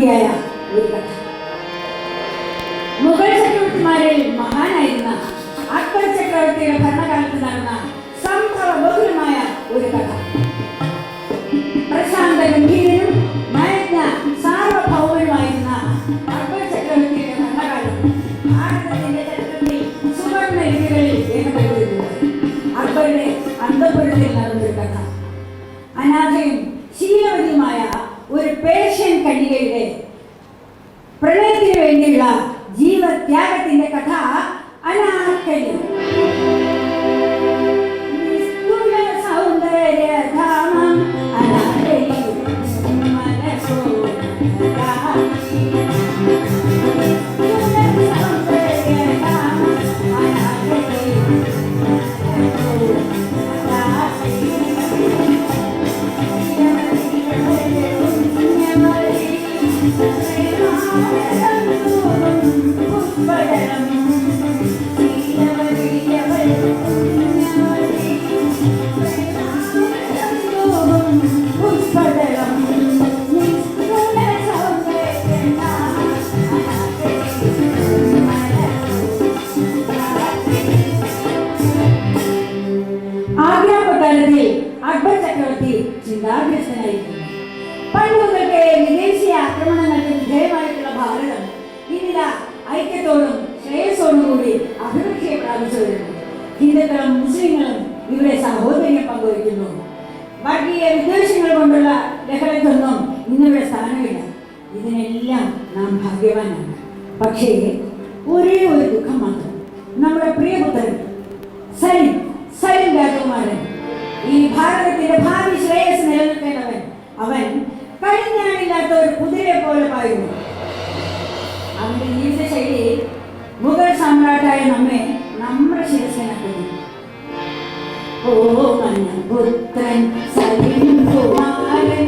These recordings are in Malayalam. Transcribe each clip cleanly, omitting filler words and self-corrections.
ചക്രവർത്തിയായ ഒരു കഥ. മുഗൾ ചക്രവർത്തിമാരിൽ മഹാനായിരുന്ന അക്ബർ ചക്രവർത്തിയുടെ ഭരണകാലത്ത് നടന്ന സംഭവ ബഹുലമായ ഒരു കഥ. പ്രശാന്ത ഗംഭീരനും മയജ്ഞ സാർവഭൗമനുമായിരുന്ന അക്ബർ ചക്രവർത്തിയുടെ ഭരണകാലം ഭാരതത്തിന്റെ ചരിത്രത്തിൽ സുവർണ്ണ ലിപികളിൽ രേഖപ്പെടുത്തിയിട്ടുണ്ട്. അക്ബറുടെ അന്തഃപുരത്തിൽ നടന്നൊരു കഥ. അനാഥയും ശീലവതിയുമായ ഒരു പേർഷ്യൻ കന്യകയുടെ പ്രണയത്തിന് വേണ്ടിയുള്ള ജീവത്യാഗത്തിന്റെ കഥ അനാർക്കലി. സൗന്ദര്യധാമം അനാർക്കലി അക്ബർ ചക്രവർത്തി ചിന്താഗ്രസ്തനായിരുന്നു. പണ്ടുമുതൽക്കേ വിദേശീയ ആക്രമണങ്ങൾക്ക് വിധേയമായിട്ടുള്ള ഭാരതം ഇന്നിത ഐക്യത്തോടും ശ്രേയസ്സോടും കൂടി അഭിവൃദ്ധിയെ പ്രാപിച്ചു വരുന്നു. ഹിന്ദുക്കളും മുസ്ലിങ്ങളും ഇവിടെ സഹോദര്യം പങ്കുവയ്ക്കുന്നു. വർഗീയ വിദ്വേഷങ്ങൾ കൊണ്ടുള്ള ലഹളയ്ക്കൊന്നും ഇന്നിവിടെ സ്ഥാനമില്ല. ഇതിനെല്ലാം നാം ഭാഗ്യവാനാണ്. പക്ഷേ ഒരേ ഒരു ദുഃഖം മാത്രം. നമ്മുടെ പ്രിയപുത്രൻ സലിം രാജകുമാരൻ, ഈ ഭാരതത്തിന്റെ ഭാവി ശ്രേയസ് നിലനിൽക്കേണ്ടവൻ, അവൻ കഴിഞ്ഞാണില്ലാത്ത ഒരു കുതിരയെ പോലെ പായുന്നു. അവന്റെ ജീവിതശൈലി മുഗൾ സാമ്രാട്ടായ നമ്മെ നമ്മുടെ ശിരസിനാക്കുന്നു. ഓ മഞ്ഞപുത്രൻ സലിം കുമാരൻ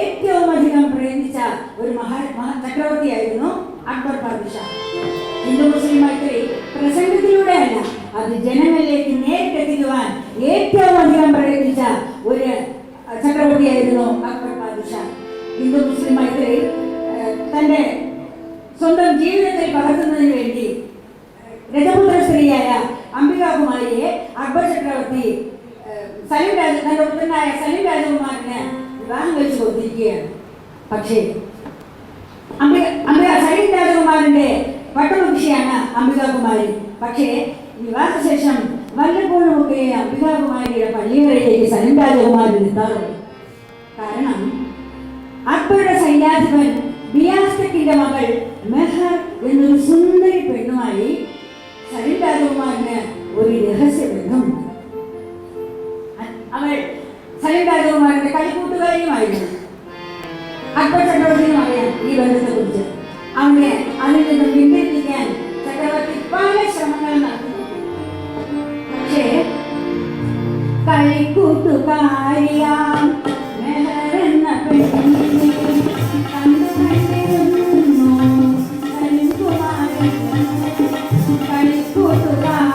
ഏറ്റവും അധികം പ്രയത്നിച്ച ഒരു ചക്രവർത്തിയായിരുന്നു അക്ബർ ബാദ്ഷാ. ഹിന്ദു മുസ്ലിം മൈത്രി പ്രസംഗത്തിലൂടെ അല്ല, അത് ജനങ്ങളിലേക്ക് നേരിട്ടെത്തിക്കുവാൻ ഏറ്റവും അധികം പ്രയത്നിച്ച ഒരു ചക്രവർത്തിയായിരുന്നു അക്ബർ ബാദ്ഷാ. ഹിന്ദു മുസ്ലിം മൈത്രി തന്റെ സ്വന്തം ജീവിതത്തിൽ പകർത്തുന്നതിന് വേണ്ടി രജപുത്ര സ്ത്രീയായ അംബികാകുമാരിയെ അക്ബർ ചക്രവർത്തി തന്റെ പുത്രനായ സലിം രാജകുമാരന് വിവാഹം കഴിച്ചു കൊടുത്തിരിക്കുകയാണ്. പക്ഷേ സലിം രാജകുമാരന്റെ പട്ടമഹിഷിയാണ് അംബികാകുമാരി. പക്ഷേ വിവാഹശേഷം വല്ലപ്പോഴുമൊക്കെ അംബികാകുമാരിയുടെ പള്ളികളിലേക്ക് സലിം രാജകുമാരൻ എത്താറുണ്ട്. കാരണം അക്ബറുടെ സൈന്യാധിപൻ ബിയാസ്തക്കിന്റെ മകൾ മെഹർ എന്നൊരു സുന്ദരി പെണ്ണുമായി സലിം രാജകുമാരന് ഒരു രഹസ്യ ബന്ധമുണ്ട്. അവൾ സലിം രാജകുമാരന്റെ കളിക്കൂട്ടുകാരിയുമായിരുന്നു. അക്ബർ ചക്രവർത്തിനും അറിയാം ഈ ബന്ധത്തെ കുറിച്ച്. അവനെ അതിൽ നിന്നും പിന്തിരിപ്പിക്കാൻ ചക്രവർത്തി പല ശ്രമങ്ങൾ നടത്തുന്നു. പക്ഷേ കളിക്കൂട്ടുകാരിയാം മെഹർ എന്ന പെണ്ണിനെ കണ്ടുകണ്ടിരുന്നു സലിം കുമാരൻ. കളിക്കൂട്ടുകാരിയാം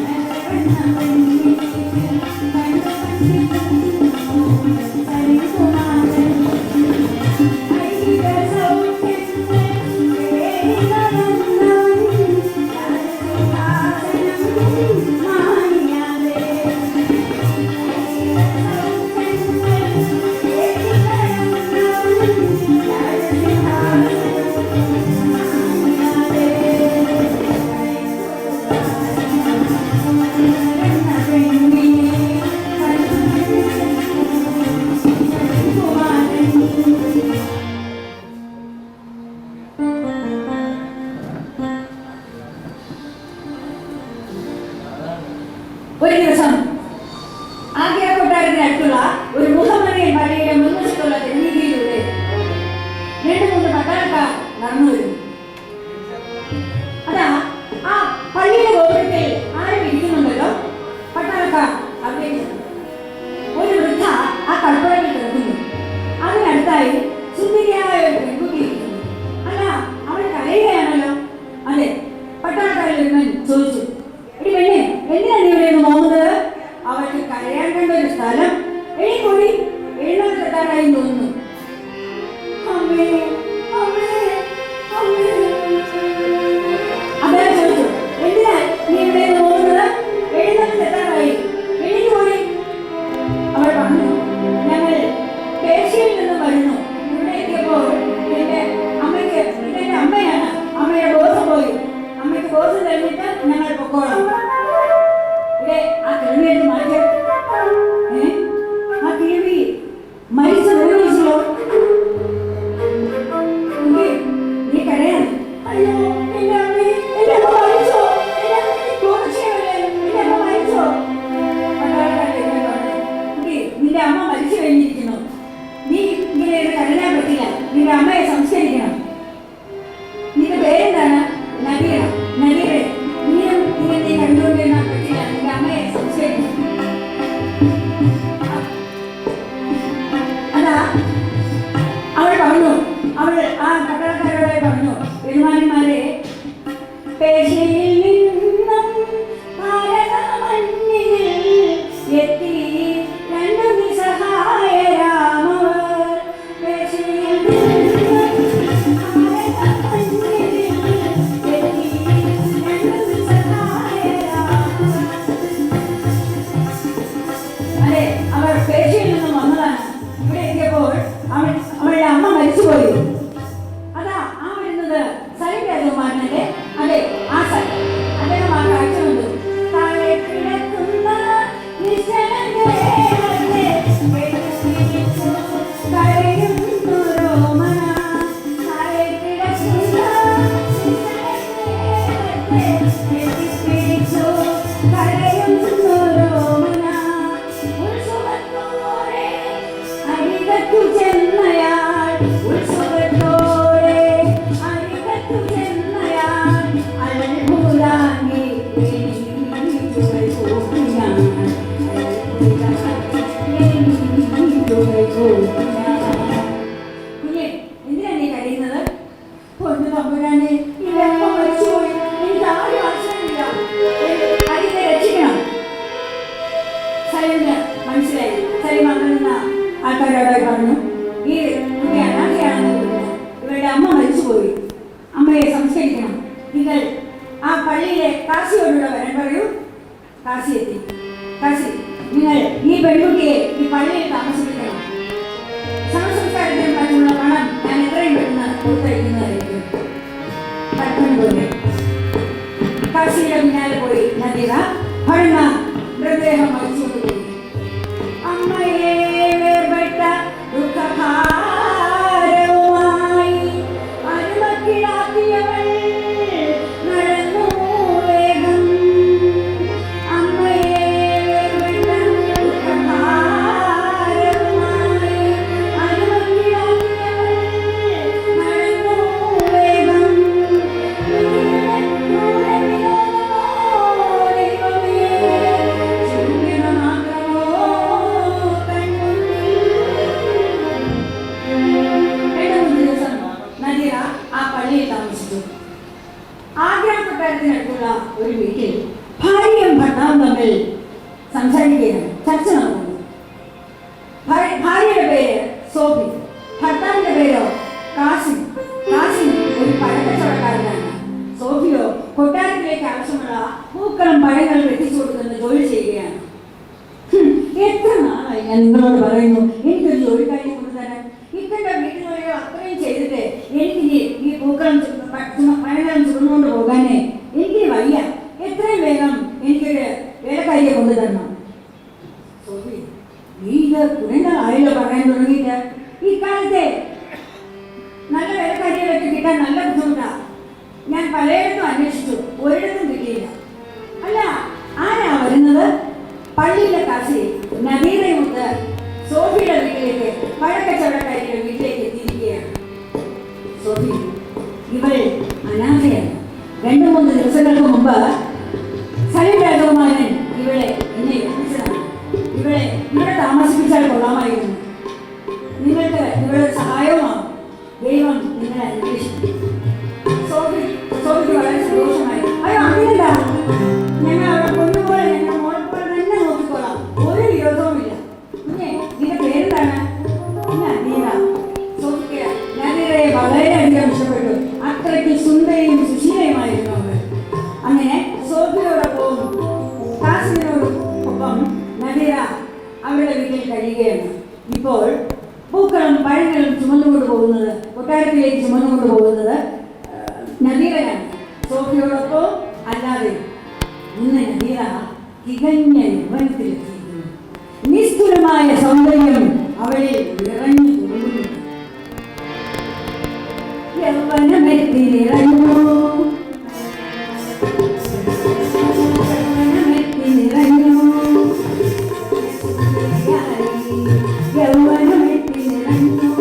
മെഹർ എന്ന പെണ്ണിനെ സലിം കുമാരൻ ഒരു ദിവസം ആഗ്ര കൊട്ടാരത്തിനടുത്തുള്ള ഒരു മുഹമ്മദിയൻ പള്ളിയുടെ മുൻവശത്തുള്ള തെരുവീതിയിലൂടെ 2-3 പട്ടാളക്കാർ നടന്നു വരുന്നു. അതാ ആ പള്ളിയുടെ ഗോപുരത്തിൽ ആരും ഇരിക്കുന്നുണ്ടല്ലോ. പട്ടാളക്കാർ അവിടെ ഒരു വൃദ്ധ ആ കൽപ്പനയിൽ കിടക്കുന്നു. അതിനടുത്തായി സുന്ദരിയായ ഒരു പെൺകുട്ടി ഇരിക്കുന്നു. അല്ല, അവൾ കരയുകയാണല്ലോ. അതെ, പട്ടാളക്കാരിൽ ഒരുവൻ ചോദിച്ചു, എടി പെണ്ണെ, എന്തിനാ നീ ഇവിടെ നിന്ന് പോകുന്നത്? അവൾക്ക് കരയാൻ കണ്ട ഒരു സ്ഥലം എഴുതി എഴുന്നേൽക്കെത്താനായി തോന്നുന്നു. അമ്മേ അമ്മേ അമ്മേ. അദ്ദേഹം ചോദിച്ചു, എന്തിനാ നീ ഇവിടെ നിന്ന് പോകുന്നത്? എഴുന്നേൽക്കെത്താനായി എഴുതി. അവൾ പറഞ്ഞു, ഞങ്ങൾ പേർഷ്യയിൽ നിന്നും വരുന്നു. ഇവിടെ എത്തിയപ്പോൾ എന്റെ അമ്മയ്ക്ക്, ഇതെന്റെ അമ്മയാണ്, അമ്മയുടെ ബോധം പോയി. അമ്മയ്ക്ക് ബോധം കഴിഞ്ഞിട്ട് ഞങ്ങൾ പൊക്കോളാം. ഇവിടെ ആ കിഴവിയെടുത്ത് മാറ്റി. ആ കിഴവി മരിച്ചു വീഴിച്ചല്ലോ. നീ കരയാൻ. അയ്യോ, എന്റെ അമ്മ, എന്റെ അമ്മ മരിച്ചോ? എന്റെ അമ്മ മരിച്ചോ? നിന്റെ അമ്മ മരിച്ചു കഴിഞ്ഞിരിക്കുന്നു. നീ ഇങ്ങനെ കരയാൻ പറ്റില്ല. നിന്റെ അമ്മയെ സംസ്കരിക്കണം. നിന്റെ പേരെന്താണ്? നദീറ. നദീറെ, നീയും ഇങ്ങനെ നീ കണ്ടുകൊണ്ടിരുന്നാൽ പറ്റില്ല. നിന്റെ അമ്മയെ സംസ്കരിക്കണം. അതാ അവൾ പറഞ്ഞു, അവൾ ആ പട്ടാളക്കാരോടെ പറഞ്ഞു, യജമാനന്മാരെ, പേർഷ്യയിൽ നിന്നും ഭാരതമണ്ണിൽ എത്തി 2 നിസ്സഹായരാമവർ. പേർഷ്യയിൽ നിന്നും ഭാരതമണ്ണിൽ എത്തി 2 നിസ്സഹായരാമവർ. അതെ, അവർ പേർഷ്യയിൽ നിന്നും വന്നതാണ്. ഇവിടെ എത്തിയപ്പോൾ അവളുടെ അമ്മ മരിച്ചുപോയി. അതാ ആ വരുന്നത് സലീം രാജകുമാരനല്ലേ? അതെ, ആ സലീം. അദ്ദേഹം ആ കാഴ്ച കണ്ടു. താഴെ കിടക്കുന്ന നിശ്ചലങ്ങളെ കരയുന്നു രോമന. താഴെ കിടക്കുന്ന കരയുന്നു രോമന. ഉത്സവത്തോടെ അരികത്തു ചെന്നയാൾ, ഉത്സവത്തോടെ അരികത്തു ചെന്നയാൾ അത്ഭുതാങ്ങി എണീറ്റുകൾ കൂട്ടിനാൾ. കുഞ്ഞെ, എന്തിനാ നീ കരയുന്നത്? പൊന്നു തമ്പുരാനെ, എന്റെ അമ്മ മരിച്ചുപോയി. എനിക്ക് ആരും ആശ്രയമില്ല. അതിനെ രക്ഷിക്കണം. സലീമിന് മനസ്സിലായി. സലീം അങ്ങനെന്ന ആൾക്കാരോട് പറഞ്ഞു, ഈ കുട്ടി അനാഥയാണെന്ന് തോന്നുന്നു. ഇവരുടെ അമ്മ മരിച്ചുപോയി. അമ്മയെ സംസ്കരിക്കണം. നിങ്ങൾ ആ പള്ളിയിലെ കാശിയോടുള്ള വരാൻ പറയൂ. കാശി എത്തി. കാശി, നിങ്ങൾ ഈ പെൺകുട്ടിയെ ഈ പള്ളിയിൽ താമസിപ്പിക്കണം. സംസ്കാരത്തിന് മറ്റുള്ള പണം ഞാൻ എത്രയും പെട്ടെന്ന് കൊടുത്തയക്കുന്നതായിരിക്കും. കാശിയുടെ പിന്നാലെ പോയി നദീറ. ഭരണ മൃതദേഹം മരിച്ചുകൊണ്ടുപോയി. അമ്മയെ വേർപെട്ട ദുഃഖഭാരവുമായി അരുമക്കിടാക്കിയവൾ നടന്നു വേഗം. അമ്മയെ വേർപെട്ട ദുഃഖഭാരവുമായി അരുമക്കിടാക്കിയവൾ നടന്നു വേഗം. ആഗ്രാകൊട്ടാരത്തിനടുത്തുള്ള ഒരു വീട്ടിൽ ഭാര്യയും ഭർത്താവും തമ്മിൽ സംസാരിക്കുകയാണ്. ചർച്ച നടക്കുന്നു. ഭാര്യയുടെ പേര് സോഫി, ഭർത്താവിന്റെ പേരോ കാസിം. കാസിം ഒരു പഴക്കച്ചവടക്കാരനാണ്. സോഫിയോ കൊട്ടാരത്തിലേക്ക് ആവശ്യമുള്ള പൂക്കളും പഴങ്ങളും എത്തിച്ചു കൊടുക്കുന്ന ജോലി ചെയ്യുകയാണ്. എത്ര നാളായി ഞാൻ നിങ്ങളോട് പറയുന്നു, എനിക്കൊരു ജോലിക്കാരി കൊണ്ടുതരാൻ. ഇക്കന്റെ വീട്ടിൽ അത്രയും ചെയ്തിട്ട് എനിക്ക് ഈ പൂക്കളും പഴങ്ങളും ചുമന്നുകൊണ്ട് പോകാനേ എനിക്ക് വയ്യ. എത്രയും വേഗം എനിക്കൊരു വേലക്കാരിയെ കൊണ്ടുതരണം. സോഫി, നീ ഇത് കുറഞ്ഞ ആയല്ലോ പറയാൻ തുടങ്ങിയിട്ട്. ഈ കാലത്തെ നല്ല വേലക്കാരികളൊക്കെ കിട്ടാൻ നല്ല ബുദ്ധിമുട്ടാ. ഞാൻ പലയിടത്തും അന്വേഷിച്ചു, ഒരിടത്തും കിട്ടിയില്ല. അല്ല, ആരാ വരുന്നത്? ഇവൾ അനാഥയാണ്. 2-3 ദിവസങ്ങൾക്ക് മുമ്പ് സലീം രാജകുമാരൻ ഇവളെ എന്നെ ഏൽപ്പിച്ചതാണ്. ഇവളെ ഇവിടെ താമസിപ്പിച്ചാൽ കൊള്ളാമായിരുന്നു. നിങ്ങൾക്ക് ഇവളുടെ സഹായവുമാകും. ദൈവം നിങ്ങളെ അന്വേഷിക്കും. സോഫിക്ക് വളരെ സന്തോഷമായി. അയ്യോ അങ്ങനെയല്ല, ഞങ്ങൾ അവളെ കൊണ്ടുപോലെ ഞങ്ങൾ മോളെപ്പോലെ തന്നെ നോക്കിക്കോളാം, ഒരു വിരോധവുമില്ല. പിന്നെ നിന്റെ പേരെന്താണ്? നദീറ. സോഫിക്ക് നദീറയെ വളരെയധികം ഇഷ്ടപ്പെട്ടു. അത്രയ്ക്ക് സുന്ദരിയും സുശീലയുമായിരുന്നു അവൾ. അങ്ങനെ സോഫിയോടൊപ്പം കാസിനോടൊപ്പം നദീറ അവരുടെ വീട്ടിൽ കഴിയുകയാണ്. ഇപ്പോൾ പൂക്കളും പഴങ്ങളും ചുമന്നുകൊണ്ട് പോകുന്നത്, കൊട്ടാരത്തിലേക്ക് ചുമന്നുകൊണ്ട് പോകുന്നത് നദീറയാണ്. സോഫിയോടൊപ്പം അല്ലാതെ ഇന്ന് നദീറ തികഞ്ഞ യൗവനത്തിലെത്തിയിരിക്കുന്നു. നിസ്തുലമായ സൗന്ദര്യം അവളിൽ നിറഞ്ഞു തുറന്നു. യൗവനമെത്തി നിറഞ്ഞു, യൗവനമെത്തി നിറഞ്ഞു, യൗവനമെത്തി നിറഞ്ഞു.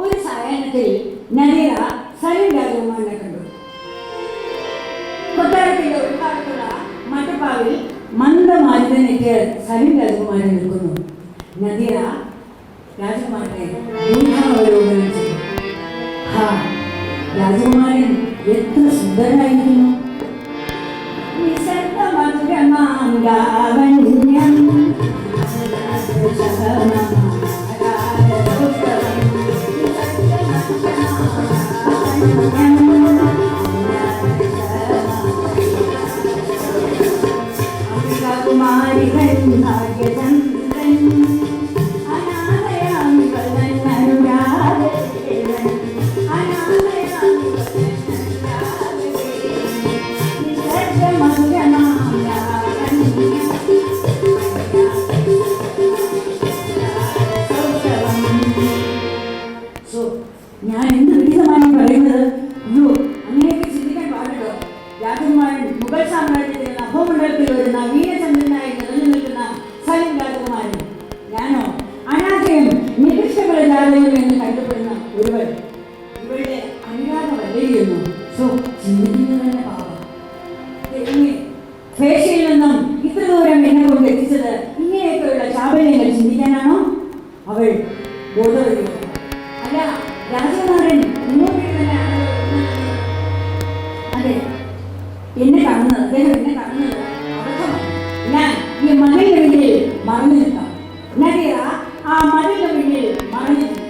ഒരു സായാഹ്നത്തിൽ നദീറ സലീം രാജകുമാരനെ കണ്ടു. കൊട്ടാരത്തിന്റെ ഒരു ഭാഗത്തുള്ള മട്ടുപ്പാവിൽ മന്ദമാരുതനയ്ക്ക് സലീം രാജകുമാരൻ നിൽക്കുന്നു. നദീറ രാജകുമാരനെ ഗൂഢാവലോകനം ചെയ്തു. ഹാ, രാജകുമാരൻ എത്ര സുന്ദരനായിരുന്നു! നിശബ്ദമധുരമാം ലാവണ്യം കുമാരികൾ ഭാഗ്യചന്ദ്രൻ അനാഥയാമി വല്ലൻ അനുരാഗേവൻ അനാഥയാമി വല്ലൻ അനുരാഗേവൻ നിശബ്ദമധുരമാം ലാവണ്യം. ഞാൻ എന്ത് വിധമാണ് പറയുന്നത്? അയ്യോ, അങ്ങനെയൊക്കെ ചിന്തിക്കാൻ പാടുണ്ടോ? രാജകുമാരൻ മുഗൾ സാമ്രാജ്യത്തിലെ നഭോമണ്ഡലത്തിൽ ഒരു നവീനചന്ദ്രനായി നിറഞ്ഞു നിൽക്കുന്ന സലീം രാജകുമാരൻ. ഞാനോ അനാഥയും നികൃഷ്ടഫലജാതയും എന്ന് കണ്ടുപെടുന്ന ഒരുവൾ. ഇവളുടെ അനുരാഗമല്ലിയുന്നു. ചിന്തിക്കുന്നത് തന്നെ പാപം. പേശയിൽ നിന്നും ഇത്ര ദൂരം എന്നെ കൊണ്ട് എത്തിച്ചത് ഇങ്ങനെയൊക്കെയുള്ള ചാബല്യങ്ങൾ ചിന്തിക്കാനാണോ? അവൾ ബോധവതിയാണ്. അല്ല, രാജകുമാരൻ മുന്നോട്ട് തന്നെയാണ്. അതെ, എന്നെ കാണുന്നത്, അദ്ദേഹം എന്നെ കാണുന്നത് അബദ്ധമാണ്. ഞാൻ ഈ മതിലിന്റെ പിന്നിൽ മറഞ്ഞു നിൽക്കാം. നദീറ ആ മതിലിന്റെ പിന്നിൽ മറഞ്ഞു നിൽക്കും.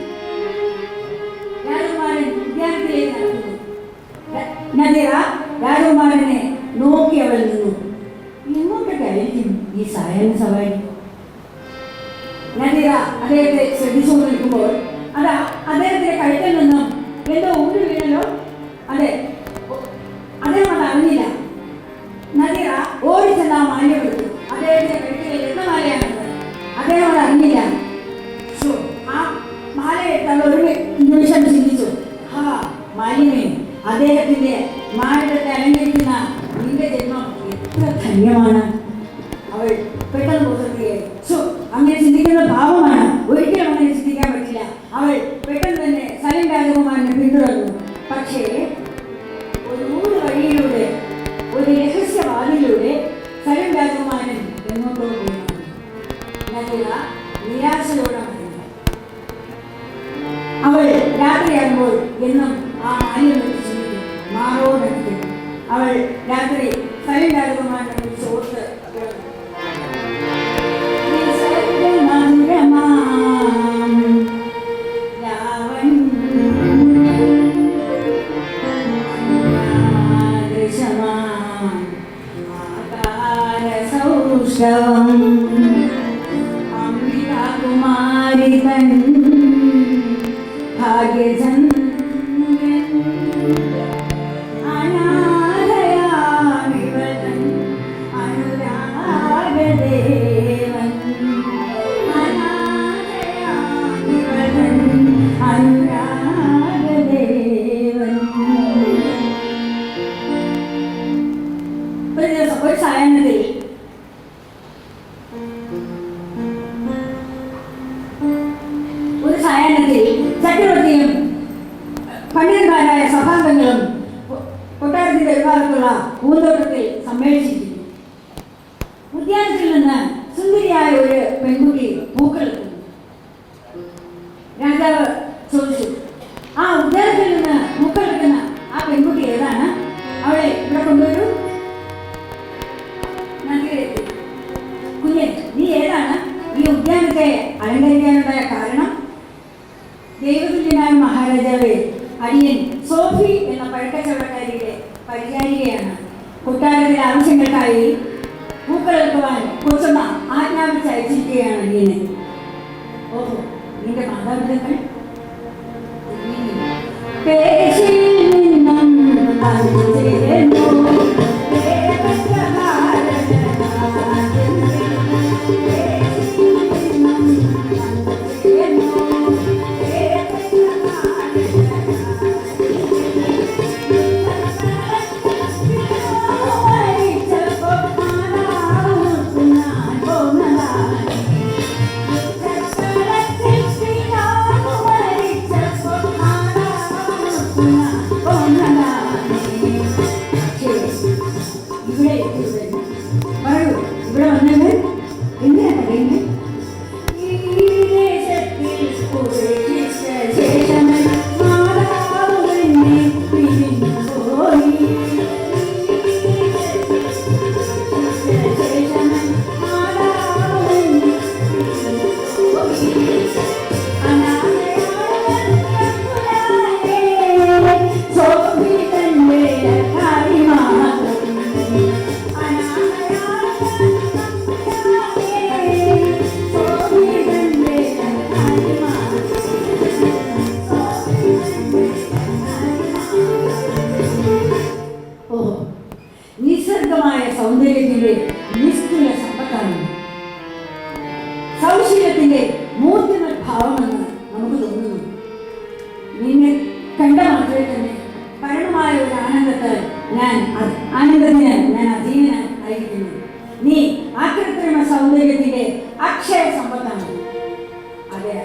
രാജകുമാരൻ ഉദ്യാനത്തിലേക്ക് നടക്കുന്നു. നദീറ രാജകുമാരനെ നോക്കി അവൾ നിന്നു. എങ്ങോട്ടൊക്കെ ആയിരിക്കും ഈ സായാഹ്ന സവാരി? നദീറ അദ്ദേഹത്തെ ശ്രദ്ധിച്ചുകൊണ്ട് നിൽക്കുമ്പോൾ അതാ അദ്ദേഹത്തിന്റെ കഴുത്തിൽ നിന്നും എന്തോ ഊരി വീണല്ലോ. അതെ, അദ്ദേഹം അത് അറിഞ്ഞില്ല. നദീറ ഓടിച്ചെന്ന് ആ മാല കൊടുത്തു. അദ്ദേഹത്തിന്റെ കഴുത്തിൽ എന്ന മാലയാണത്. അദ്ദേഹം അത് അറിഞ്ഞില്ല. ആ മാല എടുത്ത് ഒരു നിമിഷം ചിന്തിച്ചു. ഹാ മാലിനെ, അദ്ദേഹത്തിന്റെ മാലത്തെ അലങ്കരിക്കുന്ന നിന്റെ ജന്മം എത്ര ധന്യമാണ്. അവൾ പെട്ടെന്ന് പുറത്തേക്ക് അങ്ങനെ ചിന്തിക്കുന്ന ഭാവമാണ്. ഒരിക്കലും അങ്ങനെ ചിന്തിക്കാൻ പറ്റില്ല. അവൾ പെട്ടെന്ന് തന്നെ സലീം രാജകുമാരനെ പിന്തുടർന്നു. പക്ഷേ ഒരു വഴിയിലൂടെ, ഒരു രഹസ്യവാതിലൂടെ സലീം രാജകുമാരൻ എങ്ങോട്ടോ പോയി. നദീറ നിരാശയോടെ മടങ്ങി. അവൾ രാത്രിയാകുമ്പോൾ എന്നും ആ മാലിന്യം ചിന്തിക്കും, മാറോടടുത്ത്. അവൾ രാത്രി സലീം രാജകുമാരനെ കുറിച്ച് ഓർത്ത് അംബികാകുമാരി തൻ ഭാഗ്യചന്ദ്രൻ സഭാംഗങ്ങളും കൊട്ടാരത്തിന്റെ ഒരുഭാഗത്തുള്ള പൂന്തോട്ടത്തിൽ സമ്മേളിച്ചിരിക്കുന്നു. ഉദ്യാനത്തിൽ നിന്ന് സുന്ദരിയായ ഒരു പെൺകുട്ടി പൂക്കളെത്തുന്നു. രാജാവ് ചോദിച്ചു, ആ ഉദ്യാനത്തിൽ നിന്ന് പൂക്കളെടുക്കുന്ന ആ പെൺകുട്ടി ഏതാണ്? അവളെ ഇവിടെ കൊണ്ടുവരൂ. കുഞ്ഞെ, നീ ഏതാണ്? ഈ ഉദ്യാനത്തെ അലങ്കരിക്കാനുണ്ടായ കാരണം? ദൈവതുല്യനായ മഹാരാജാവേ, അടിയൻ സോഫി എന്ന പഴക്കച്ചവടക്കാരിയുടെ പരിചാരികയാണ്. കൊട്ടാരത്തിലെ ആവശ്യങ്ങൾക്കായി പൂക്കളെടുക്കുവാൻ കൊച്ചമ്മ ആജ്ഞാപിച്ച് അയച്ചിരിക്കുകയാണ് അടിയനെ. ഓഹോ, നിന്റെ മാതാപിതാക്കൾ? ഇവിടെ വന്നത് എന്തിനാ പറയുന്നത്? നിസ്സർഗമായ സൗന്ദര്യത്തിന്റെ നിസ്തുല സമ്പത്താണ്, സൗശീലത്തിന്റെ മൂർത്തിമ ഭാവമെന്ന് നമുക്ക് തോന്നുന്നു. നിന്നെ കണ്ട മാത്രമേ തന്നെ പരമമായ ഒരു ആനന്ദത്തിന് ഞാൻ അധീനനായിരിക്കുന്നു. നീ ആകൃത്രിമ സൗന്ദര്യത്തിന്റെ അക്ഷയ സമ്പത്താണ്. അതെ,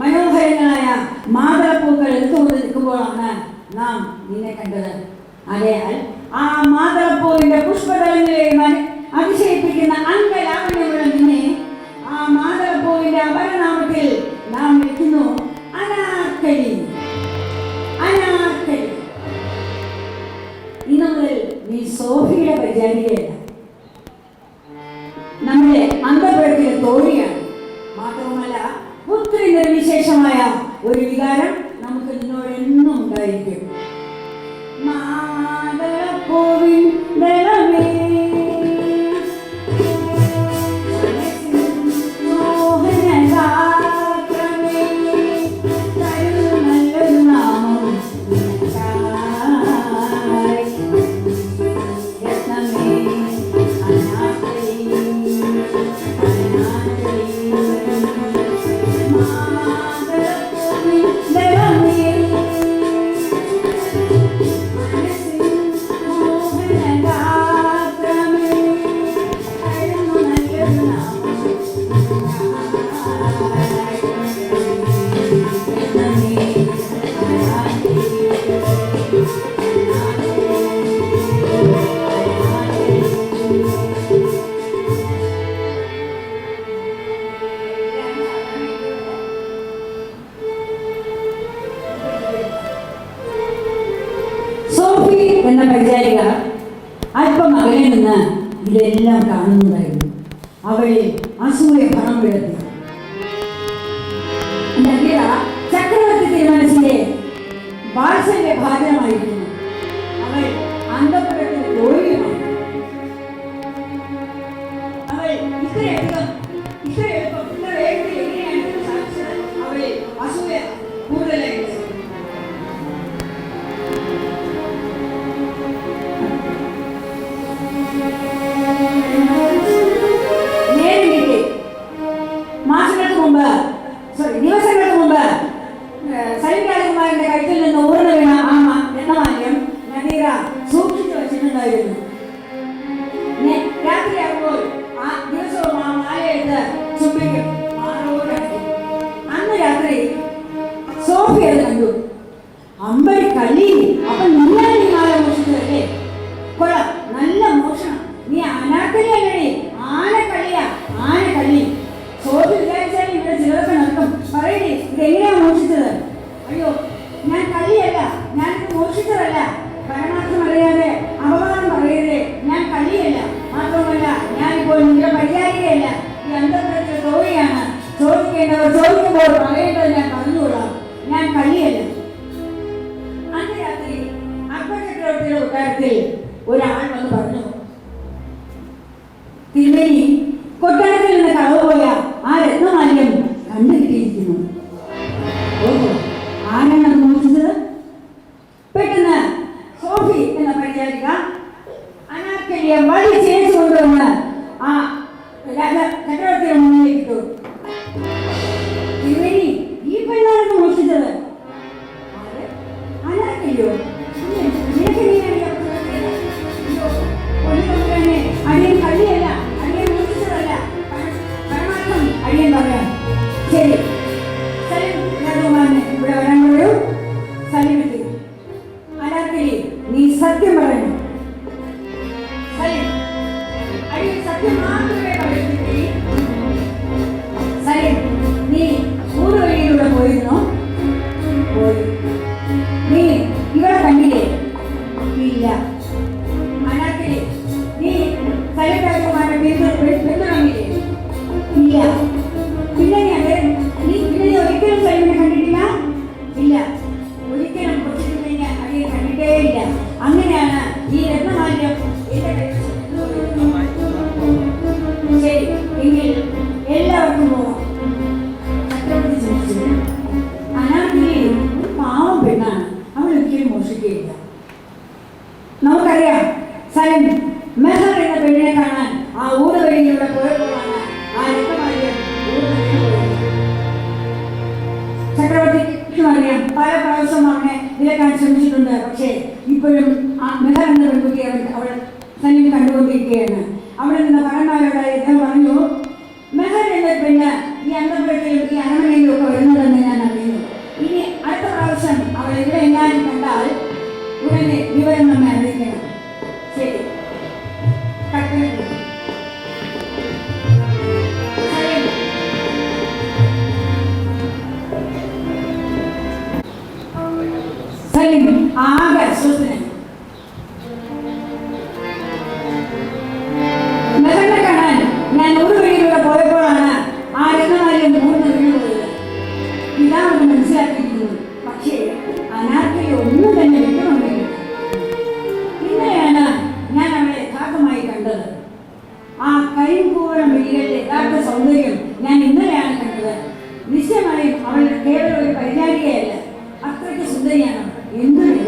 മനോഹരങ്ങളായ മാതളപ്പൂക്കൾ എടുത്തുകൊണ്ട് നിൽക്കുമ്പോഴാണ് നാം നിന്നെ കണ്ടത്. അതെയാൽ ആ മാതളപ്പൂവിന്റെ പുഷ്പതലങ്ങളെ അതിശയിപ്പിക്കുന്ന അംഗലാവണ്യമുള്ള നിന്നെ ആ മാതളപ്പൂവിന്റെ അപരനാമത്തിൽ നാം വിളിക്കുന്നു അനാർക്കലി. അനാർക്കലി. ഇന്നു മുതൽ നീ സോഫിയുടെ പരിചാരികയല്ല, നമ്മുടെ അന്തപുരത്തിലെ തോഴിയാണ്. മാത്രവുമല്ല, പുത്രി നിർവിശേഷമായ ഒരു വികാരം നമുക്ക് നിന്നോട് എന്നും ഉണ്ടായിരിക്കും. മാതളപ്പൂവിൻ ദളമേ എന്ന പരിചാരിക അല്പം അകലെ നിന്ന് ഇതെല്ലാം കാണുന്നതായിരുന്നു. അവളിൽ അസൂയ ഭണം വിളത്തി. ചക്രവർത്തി തിരുമനസിന്റെ വാത്സല്യ ഭാജനമായിരുന്നു. അവൾ അന്തപുരത്തിന് തോഴിയുമായി. അവൾ ഇത്ര എളുപ്പം ഇത്ര വേഗത്തിൽ എങ്ങനെയാണ് സാധിച്ചത്? അവളിൽ അസൂയ കൂടുതലായിട്ട്. ദിവസങ്ങൾക്ക് മുമ്പ് സൈനിക രാജകുമാരന്റെ കഴുത്തിൽ നിന്ന് ഊർന്നു വീണ ആ രത്നമാല്യം ചോദിക്കേണ്ടവർ ചോദിക്കുമ്പോൾ പറയേണ്ടത് ഞാൻ പറഞ്ഞുകൊള്ളാം. ഞാൻ കള്ളിയല്ല. അന്ന് രാത്രി അക്ബർ ചക്രവർത്തിയുടെ കൊട്ടാരത്തിൽ ഒരാൾ വന്ന് പറഞ്ഞു, തിരുമേനി, കൊട്ടാരത്തിൽ നിന്ന് കളവ് പോയ ആ രത്നമാല്യം കണ്ടുകിട്ടിയിരിക്കുന്നു. ഓഹോ, ആരാണ് അത് മോഷിച്ചത്? പെട്ടെന്ന് സോഫി എന്ന പരിചാരിക അനാർക്കലിയെ വലിച്ചേച്ചു കൊണ്ടുവന്ന് ആ ചക്രവർത്തിയുടെ മുന്നിലേക്ക് ഇട്ടു. തിരുമേനി, ഈ പെണ്ണാണ് മോഷിച്ചത്. അനാർക്കലിയോ? അടിയൻ കള്ളിയല്ല, അടിയൻ മോഷിച്ചതല്ല, പരമാർത്ഥം അടിയൻ പറയാം. ശരി, സലിം രാജകുമാരനെ ഇവിടെ വരാൻ പറയൂ. സലിം എത്തി. അനാർക്കലി, നീ സത്യം പറയണം. സലിം, അടിയൻ സത്യം മാത്രമേ പറയുന്നില്ലേ. സലിം, നീ ഊര് വഴിയിലൂടെ പോയിരുന്നോ? പോയി. നീ ഇവിടെ കണ്ടില്ലേ? ഇല്ല. അനാർക്കലി, നീ സലിം രാജകുമാരനെ പിന്തുണങ്ങില്ലേ? ഇല്ല. പിന്നെ നീ ഒരിക്കലും സലിമിനെ കണ്ടിട്ടില്ല? ഇല്ല. ഒരിക്കലും കൊച്ചിനെ അടിയെ കണ്ടിട്ടേയില്ല. അങ്ങനെയാണ് ഈ രത്നമാല്യം എന്റെ കയ്യിൽ. ശരി, എങ്കിൽ എല്ലാവർക്കും പോകാം. ചക്രവർത്തി ചിന്തിച്ചു, അനാർക്കലി ഒരു പാവം പെണ്ണാണ്, അവൾ ഒരിക്കലും മോഷിക്കുകയില്ല. നമുക്കറിയാം, സലിം മെഹർ എന്ന പെണ്ണിനെ കാണാൻ ആ ഊട് വഴിയിലൂടെ പോയപ്പോഴാണ് ആ രക്തമാല്യം ചക്രവർത്തിക്കും അറിയാം. പല പ്രാവശ്യം അവനെ വിലക്കാൻ ശ്രമിച്ചിട്ടുണ്ട്. പക്ഷേ ഇപ്പോഴും ആ മെഹർ എന്ന പെൺകുട്ടിയെ അവൾ സലിം കണ്ടുകൊണ്ടിരിക്കുകയാണ്. അവിടെ നിന്ന് ഭടന്മാരോടായി അദ്ദേഹം പറഞ്ഞു, മെഹർ എന്ന പെണ്ണ് ഈ അന്തപുരത്തിലും ഈ അരമനയിലും ഒക്കെ വരുന്നതെന്ന് ഞാൻ അറിയുന്നു. ഇനി അടുത്ത പ്രാവശ്യം അവൾ ഇവിടെ എങ്ങാനും കണ്ടാൽ ഉടനെ വിവരം നമ്മെ അറിയിക്കണം. ശരി, സലിം ആകെ അസ്വസ്ഥനായി. മെഹറിനെ കാണാൻ ഞാൻ ഊര് വഴിയിലൂടെ പോയപ്പോഴാണ് ആ രത്നമാല്യം മൂന്ന് വീണുപോയത്. ഇതാണെന്ന് മനസ്സിലാക്കിയിരിക്കുന്നു. പക്ഷേ അനാർക്കലി ഒന്നും തന്നെ വ്യക്തമല്ല. ഇന്നലെയാണ് ഞാൻ അവളെ യഥാർത്ഥമായി കണ്ടത്. ആ കരിമ്പൂരം വിളികളുടെ യഥാർത്ഥ സൗന്ദര്യം ഞാൻ ഇന്നലെയാണ് കണ്ടത്. നിശ്ചയമായും അവൾ കേവലം ഒരു പരിചാരികയല്ല, അത്രയ്ക്ക് സുന്ദരിയാണ്. എന്തൊരു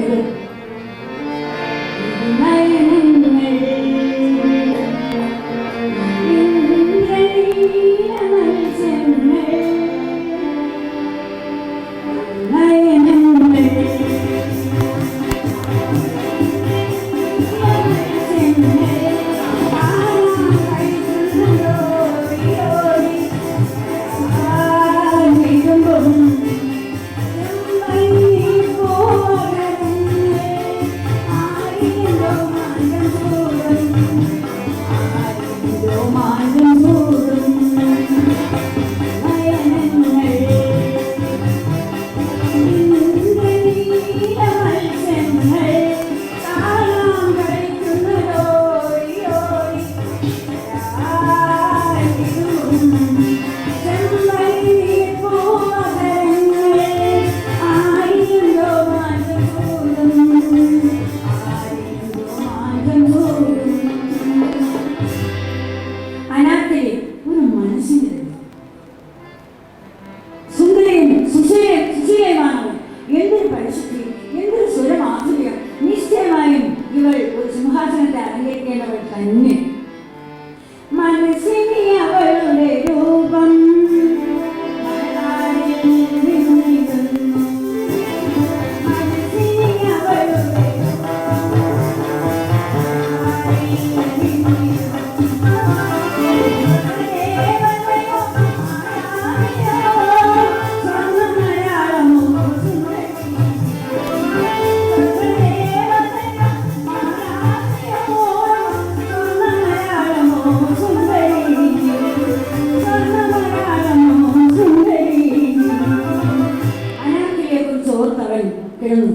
കിടന്നു.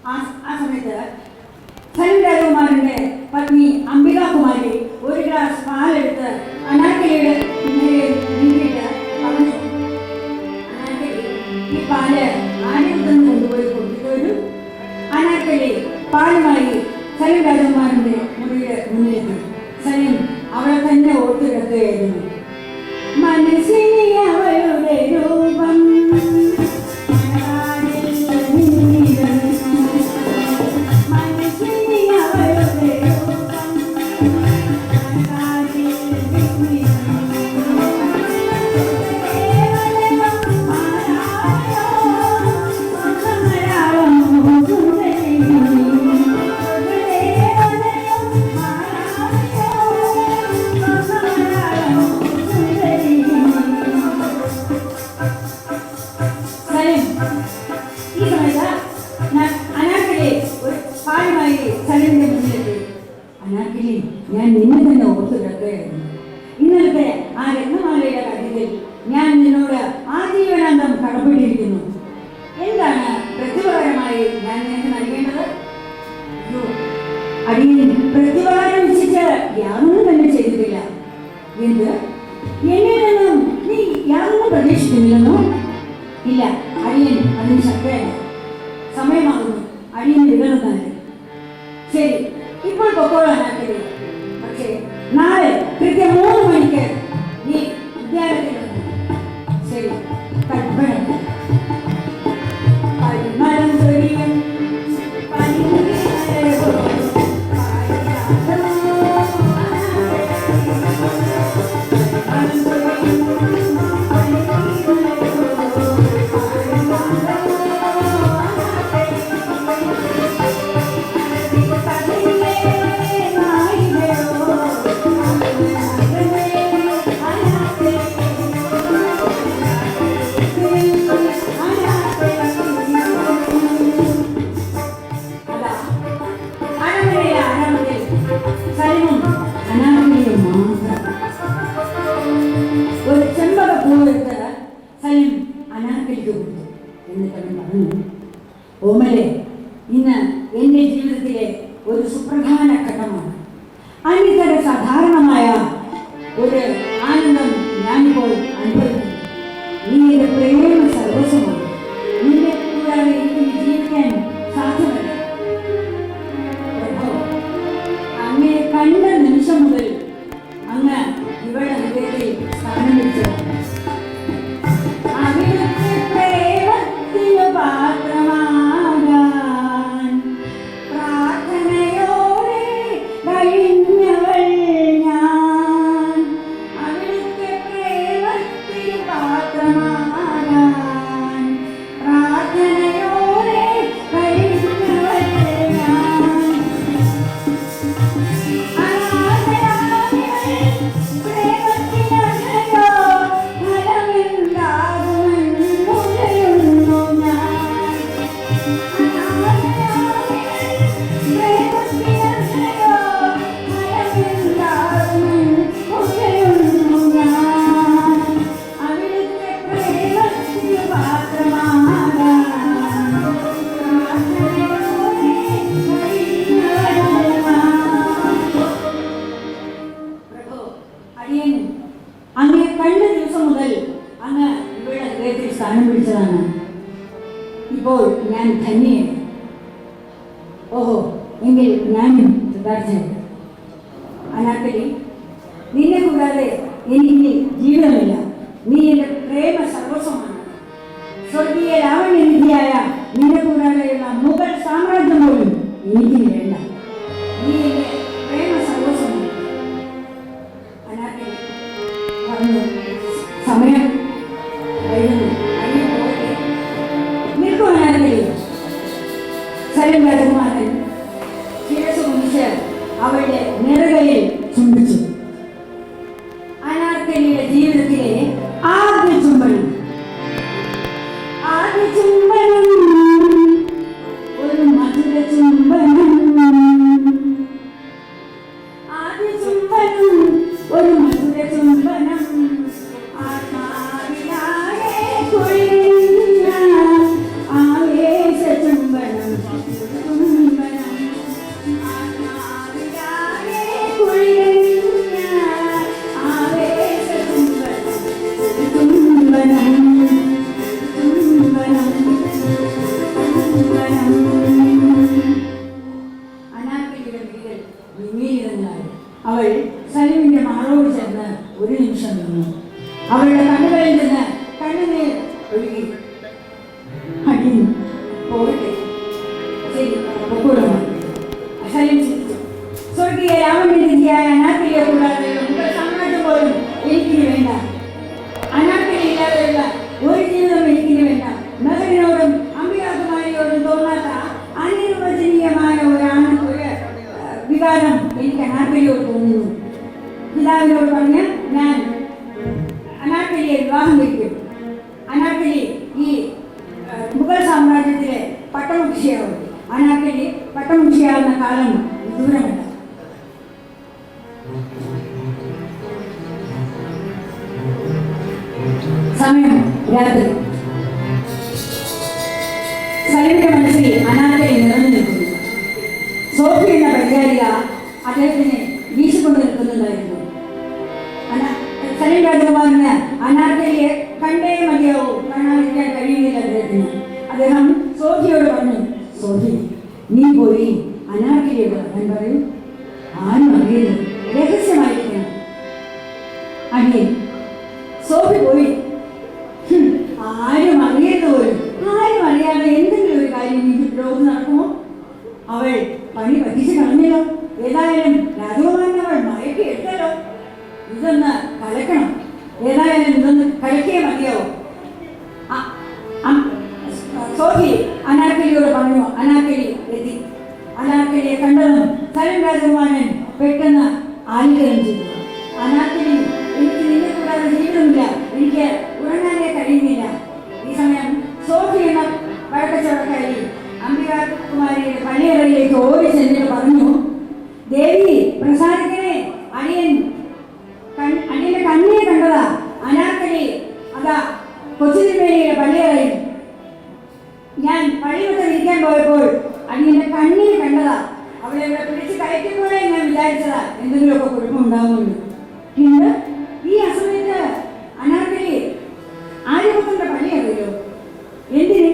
ആ സമയത്ത് സലിം രാജകുമാരന്റെ പത്നി അംബികാകുമാരി ഒരു ഗ്ലാസ് പാലെടുത്ത് അനാർക്കലിയുടെ നീട്ടിയിട്ട് പറഞ്ഞു, അനാർക്കലി പാലുമായി സലീം രാജകുമാരന്റെ മുറിയുടെ മുന്നിലെത്തി. സലീം അവളെ തന്നെ ഓർത്തു കിടക്കുകയായിരുന്നു. മനസ്സിനെ അവളുടെ രൂപം ഞാൻ നിന്നെ തന്നെ ഓർത്തു കിടക്കുകയായിരുന്നു. ഇന്നലത്തെ ആ രത്നമാലയുടെ കാര്യത്തിൽ ഞാൻ നിന്നോട് ആജീവനാന്തം കടപ്പെട്ടിരിക്കുന്നു. എന്താണ് പ്രത്യുപകാരമായി ഞാൻ നിനക്ക് നൽകേണ്ടത്? അടിയൻ പ്രത്യുപകാരം വെച്ചിട്ട് യാതൊന്നും തന്നെ ചെയ്തിട്ടില്ല. എന്ത്, എന്നിൽ നിന്നും നീ യാതൊന്നും പ്രതീക്ഷിക്കുന്നില്ലെന്നോ? ഇല്ല, അടിയൻ അതിന് ശക്തയല്ല. സമയമാകുന്നു, അടിയൻ വിടണം. ശരി, ഇപ്പോൾ പൊക്കോളാനാക്കില്ല. പക്ഷേ നാളെ കൃത്യം 3 മണിക്ക് നീ വിദ്യാലയത്തിൽ വന്നു. ശരി, പരിമളം ചൊരിയും ഒരു ചെമ്പക പൂവെടുത്ത് സലീം അനാർക്കലിക്ക് കൊടുത്തു. എന്നിട്ട് പറഞ്ഞു, ഓമലെ, ഇന്ന് എൻ്റെ ജീവിതത്തിലെ ഒരു സുപ്രധാന ഘട്ടമാണ്. അനിതര സാധാരണമായ ഒരു ആനന്ദം ഞാനിപ്പോൾ അനുഭവിക്കുന്നു. നീ എൻ്റെ പ്രേമ സർവസ്വമാണ്. നിന്നെ കൂടാതെ എനിക്ക് ജീവിക്കാൻ സാധ്യമല്ല. അങ്ങേ കണ്ട നിമിഷം മുതൽ അങ്ങ് ഇവളുടെ ഹൃദയത്തിൽ സ്ഥാനം പിടിച്ചതാണ്. അവിടുത്തെ പ്രേമത്തിനു പാത്രമാകാൻ പ്രാർത്ഥനയോടെ കഴിഞ്ഞവൾ ഞാൻ. അവിടുത്തെ പ്രേമത്തിനു പാത്രമാകാൻ പ്രാർത്ഥനയോടെ കഴിഞ്ഞവൾ ഞാൻ. അങ്ങേ കണ്ട ദിവസം മുതൽ അങ്ങ് ഇവളുടെ ഹൃദയത്തിൽ സ്ഥാനം പിടിച്ചതാണ്. ഇപ്പോൾ ഞാൻ ധന്യയാണ്. ഓഹോ, എങ്കിൽ ഞാനും കൃതാർത്ഥനാണ്. അനാർക്കലി, നിന്നെ കൂടാതെ എനിക്ക് ജീവിതമില്ല. നീ എൻ്റെ പ്രേമ സർവസ്വമാണ്. സ്വർഗീയ ലാവണ്യനിധിയായ നിന്നെ കൂടാതെയുള്ള മുഗൾ സാമ്രാജ്യം പോലും എനിക്ക് വേണ്ട. നീ എൻ്റെ പ്രേമ സർവസ്വമാണ്. അനാർക്കലി പറഞ്ഞു, സമയം കഴിഞ്ഞു, അടിയ പോകട്ടെ. നിൽക്കുവാനാർക്കലി. സലീം രാജകുമാരൻ ശിരസ് കുനിച്ച് അവളുടെ നെറുകയിൽ ചുംബിച്ചു. അനാർക്കലിയുടെ ജീവിതത്തിലെ ആദ്യ ചുംബനം. ആദ്യ ചുംബനം ഒരു മധുര ചുംബനം. ആദ്യ ചുംബനം ഒരു മധുര ചുംബനം. ആത്മാവിലാകെ കുളിർന്ന ആവേശ ചുംബനം. ചുംബനം ആത്മാവിലാകെ കുളിർന്ന ആവേശ ചുംബനം. ഒക്കൊള്ളുന്നു. സലീം ചിന്തിച്ചു. സ്വർഗീയ രാമനിധിയായ അനാർക്കലിയെ കൂടാതെ മുഗൾ സാമ്രാജ്യം പോലും എനിക്കിനി വേണ്ട. അനാർക്കലി ഇല്ലാതെയുള്ള ഒരു ജീവിതം എനിക്കിനി വേണ്ട. മകനോടും അംബികാകുമാരിയോടും തോന്നാത്ത അനിർവചനീയമായ ഒരു വികാരം എനിക്ക് അനാർക്കലിയോട് തോന്നുന്നു. പിതാവിനോട് പറഞ്ഞ് ഞാൻ അനാർക്കലിയെ വിവാഹം കഴിക്കും. അനാർക്കലി ഈ മുഗൾ സാമ്രാജ്യത്തിലെ പട്ടമഹിഷിയാവും. അനാർക്കലി പട്ടമഹിഷിയാവുന്ന കാലം ദൂരമല്ല. സമയം രാത്രി. സലീമിന്റെ മനസ്സിൽ അനാർക്കലി നിറഞ്ഞു നിൽക്കുന്നു. സോഫി എന്ന പരിചാരിക അദ്ദേഹത്തിനെ വീശിക്കൊണ്ട് നിൽക്കുന്നുണ്ടായിരുന്നു. സലീം രാജകുമാരന് അനാർക്കലിയെ കണ്ടേ മതിയാവും, കാണാതിരിക്കാൻ കഴിയുന്നില്ല അദ്ദേഹത്തിന്. അദ്ദേഹം സോഫിയോട് പറഞ്ഞു, സോഫി നീ പോയി അനാർക്കലിയോട് ഞാൻ പറയും, ആരും അറിയരുത്, രഹസ്യമായിരിക്കണം. അടിയൻ. സോഫി പോയി. ആരും അറിയരുത് പോലും. ആരും അറിയാതെ എന്തെങ്കിലും ഒരു കാര്യം ഈ ലോകം നടക്കുമോ? അവൾ പണി പറ്റിച്ച് കളഞ്ഞല്ലോ. ഏതായാലും രാജകുമാരൻ അവൾ മയക്കി എടുത്തല്ലോ. ഇതൊന്ന് കലക്കണം. ഏതായാലും ഇതൊന്ന് കലക്കിയേ മതിയാവും. സോഫി അനാർക്കലിയോട് പറഞ്ഞു. അനാർക്കലി എത്തി. അനാർക്കലിയെ കണ്ടതും സലീം രാജകുമാരൻ പെട്ടെന്ന് ആലിംഗനം ചെയ്തു. അനാർക്കലി, എനിക്ക് നിന്നെ കൂടാതെ ജീവിതമില്ല, എനിക്ക് ഉറങ്ങാനേ കഴിയുന്നില്ല. ഈ സമയം സോഫി എന്ന വഴക്കച്ചവടക്കാരി അംബികാകുമാരിയുടെ പള്ളിയറയിലേക്ക് ഓടി ചെന്നിട്ട് പറഞ്ഞു, ദേവി പ്രസാദിക്കണേ, അടിയന്റെ കണ്ണിയെ കണ്ടതാ. അനാർക്കലി അതാ കൊച്ചുതിരുമേനിയുടെ പള്ളിയറയിൽ. ഞാൻ പള്ളിവട്ടം ഇരിക്കാൻ പോയപ്പോൾ അടിയന്റെ കണ്ണിനെ കണ്ടതാ. അവളെ ഇവിടെ പിടിച്ച് കയറ്റുമ്പോഴേ ഞാൻ വിചാരിച്ചതാ എന്തെങ്കിലുമൊക്കെ കുഴപ്പമുണ്ടാവുന്നുണ്ട്. പിന്നെ ഈ അസമയത്ത് അനാർക്കലി ആര്യപുത്രന്റെ പള്ളി അറിയോ? എന്തിന്?